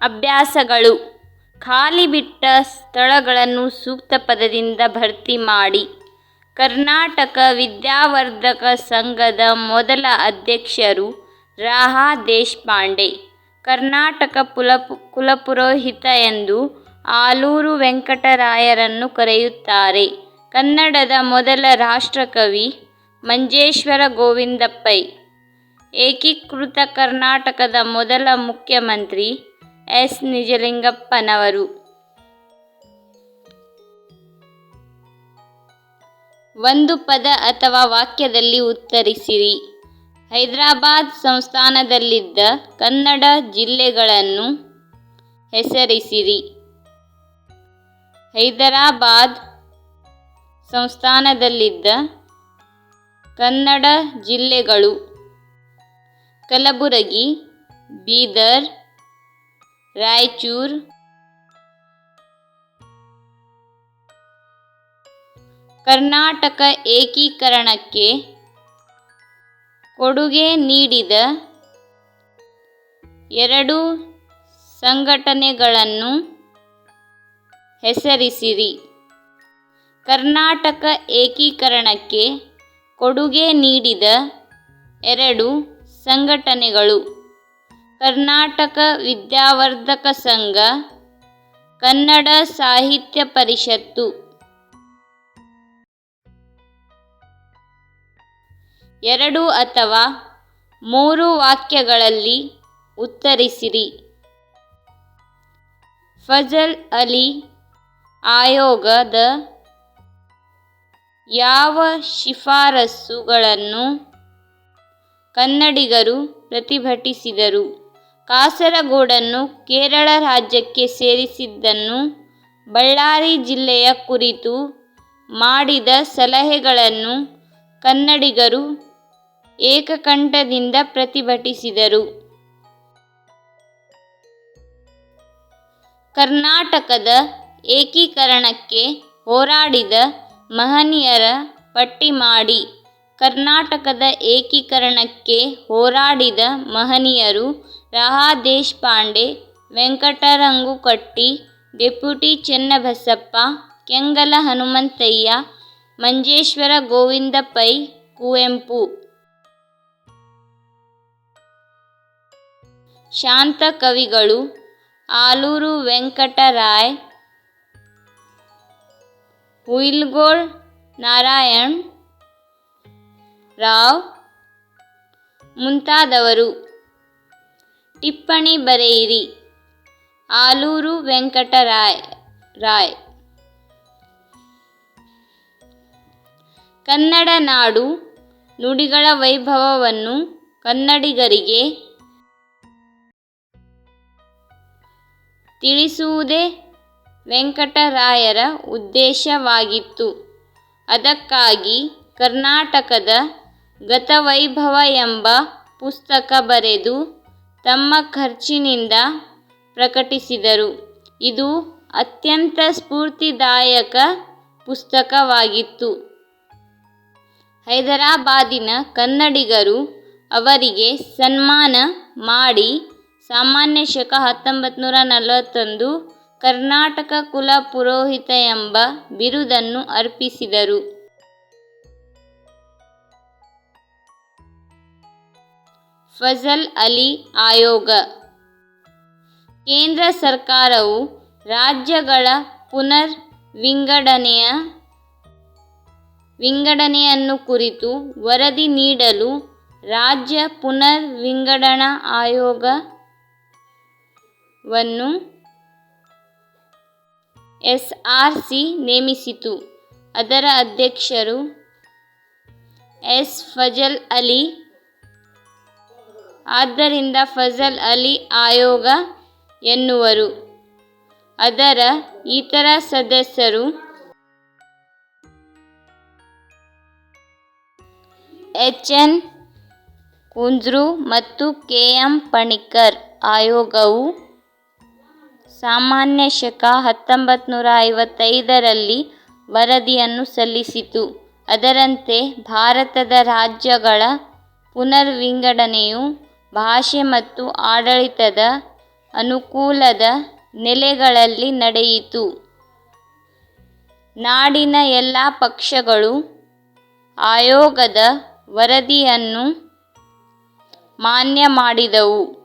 ಅಭ್ಯಾಸಗಳು: ಖಾಲಿ ಬಿಟ್ಟ ಸ್ಥಳಗಳನ್ನು ಸೂಕ್ತ ಪದದಿಂದ ಭರ್ತಿ ಮಾಡಿ. ಕರ್ನಾಟಕ ವಿದ್ಯಾವರ್ಧಕ ಸಂಘದ ಮೊದಲ ಅಧ್ಯಕ್ಷರು ರಾ. ದೇಶಪಾಂಡೆ. ಕರ್ನಾಟಕ ಕುಲಪುರೋಹಿತ ಎಂದು ಆಲೂರು ವೆಂಕಟರಾಯರನ್ನು ಕರೆಯುತ್ತಾರೆ. ಕನ್ನಡದ ಮೊದಲ ರಾಷ್ಟ್ರಕವಿ ಮಂಜೇಶ್ವರ ಗೋವಿಂದ ಪೈ. ಏಕೀಕೃತ ಕರ್ನಾಟಕದ ಮೊದಲ ಮುಖ್ಯಮಂತ್ರಿ ಎಸ್. ನಿಜಲಿಂಗಪ್ಪನವರು. ಒಂದು ಪದ ಅಥವಾ ವಾಕ್ಯದಲ್ಲಿ ಉತ್ತರಿಸಿರಿ. ಹೈದರಾಬಾದ್ ಸಂಸ್ಥಾನದಲ್ಲಿದ್ದ ಕನ್ನಡ ಜಿಲ್ಲೆಗಳನ್ನು ಹೆಸರಿಸಿರಿ. ಹೈದರಾಬಾದ್ ಸಂಸ್ಥಾನದಲ್ಲಿದ್ದ ಕನ್ನಡ ಜಿಲ್ಲೆಗಳು: ಕಲಬುರಗಿ, ಬೀದರ್, ರಾಯಚೂರು. ಕರ್ನಾಟಕ ಏಕೀಕರಣಕ್ಕೆ ಕೊಡುಗೆ ನೀಡಿದ ಎರಡು ಸಂಘಟನೆಗಳನ್ನು ಹೆಸರಿಸಿರಿ. ಕರ್ನಾಟಕ ಏಕೀಕರಣಕ್ಕೆ ಕೊಡುಗೆ ನೀಡಿದ ಎರಡು ಸಂಘಟನೆಗಳು: ಕರ್ನಾಟಕ ವಿದ್ಯಾವರ್ಧಕ ಸಂಘ, ಕನ್ನಡ ಸಾಹಿತ್ಯ ಪರಿಷತ್ತು. ಎರಡು ಅಥವಾ ಮೂರು ವಾಕ್ಯಗಳಲ್ಲಿ ಉತ್ತರಿಸಿರಿ. ಫಜಲ್ ಅಲಿ ಆಯೋಗದ ಯಾವ ಶಿಫಾರಸುಗಳನ್ನು ಕನ್ನಡಿಗರು ಪ್ರತಿಭಟಿಸಿದರು? ಕಾಸರಗೋಡನ್ನು ಕೇರಳ ರಾಜ್ಯಕ್ಕೆ ಸೇರಿಸಿದ್ದನ್ನು, ಬಳ್ಳಾರಿ ಜಿಲ್ಲೆಯ ಕುರಿತು ಮಾಡಿದ ಸಲಹೆಗಳನ್ನು ಕನ್ನಡಿಗರು ಏಕಕಂಠದಿಂದ ಪ್ರತಿಭಟಿಸಿದರು. ಕರ್ನಾಟಕದ ಏಕೀಕರಣಕ್ಕೆ ಹೋರಾಡಿದ ಮಹನೀಯರ ಪಟ್ಟಿ ಮಾಡಿ. ಕರ್ನಾಟಕದ ಏಕೀಕರಣಕ್ಕೆ ಹೋರಾಡಿದ ಮಹನೀಯರು: ರಾ. ದೇಶಪಾಂಡೆ, ವೆಂಕಟರಂಗಕಟ್ಟಿ, ಡೆಪ್ಯೂಟಿ ಚೆನ್ನಬಸಪ್ಪ, ಕೆಂಗಲ ಹನುಮಂತಯ್ಯ, ಮಂಜೇಶ್ವರ ಗೋವಿಂದ ಪೈ, ಕುವೆಂಪು. ಶಾಂತ ಕವಿಗಳು: ಆಲೂರು ವೆಂಕಟರಾಯ, ಹುಯಿಲಗೋಳ ನಾರಾಯಣ ರಾವ್ ಮುಂತಾದವರು. ಟಿಪ್ಪಣಿ ಬರೆಯಿರಿ. ಆಲೂರು ವೆಂಕಟರಾಯ. ಕನ್ನಡ ನಾಡು ನುಡಿಗಳ ವೈಭವವನ್ನು ಕನ್ನಡಿಗರಿಗೆ ತಿಳಿಸುವುದೇ ವೆಂಕಟರಾಯರ ಉದ್ದೇಶವಾಗಿತ್ತು. ಅದಕ್ಕಾಗಿ ಕರ್ನಾಟಕದ ಗತವೈಭವ ಎಂಬ ಪುಸ್ತಕ ಬರೆದು ತಮ್ಮ ಖರ್ಚಿನಿಂದ ಪ್ರಕಟಿಸಿದರು. ಇದು ಅತ್ಯಂತ ಸ್ಫೂರ್ತಿದಾಯಕ ಪುಸ್ತಕವಾಗಿತ್ತು. ಹೈದರಾಬಾದಿನ ಕನ್ನಡಿಗರು ಅವರಿಗೆ ಸನ್ಮಾನ ಮಾಡಿ ಸಾಮಾನ್ಯ ಶಕ 1941 ಕರ್ನಾಟಕ ಕುಲ ಪುರೋಹಿತ ಎಂಬ ಬಿರುದನ್ನು ಅರ್ಪಿಸಿದರು. ಫಜಲ್ ಅಲಿ ಆಯೋಗ: ಕೇಂದ್ರ ಸರ್ಕಾರವು ರಾಜ್ಯಗಳ ಪುನರ್ ವಿಂಗಡಣೆಯನ್ನು ಕುರಿತು ವರದಿ ನೀಡಲು ರಾಜ್ಯ ಪುನರ್ ವಿಂಗಡಣಾ ಆಯೋಗವನ್ನು ಎಸ್.ಆರ್.ಸಿ ನೇಮಿಸಿತು. ಅದರ ಅಧ್ಯಕ್ಷರು ಎಸ್. ಫಜಲ್ ಅಲಿ. ಆದ್ದರಿಂದ ಫಜಲ್ ಅಲಿ ಆಯೋಗ ಎನ್ನುವರು. ಅದರ ಇತರ ಸದಸ್ಯರು ಎಚ್. ಎನ್. ಕುಂಜ್ರು ಮತ್ತು ಕೆ. ಎಂ. ಪಣಿಕ್ಕರ್. ಆಯೋಗವು ಸಾಮಾನ್ಯ ಶಕ 1955ರಲ್ಲಿ ವರದಿಯನ್ನು ಸಲ್ಲಿಸಿತು. ಅದರಂತೆ ಭಾರತದ ರಾಜ್ಯಗಳ ಪುನರ್ವಿಂಗಡಣೆಯು ಭಾಷೆ ಮತ್ತು ಆಡಳಿತದ ಅನುಕೂಲದ ನೆಲೆಗಳಲ್ಲಿ ನಡೆಯಿತು. ನಾಡಿನ ಎಲ್ಲ ಪಕ್ಷಗಳು ಆಯೋಗದ ವರದಿಯನ್ನು ಮಾನ್ಯ ಮಾಡಿದವು.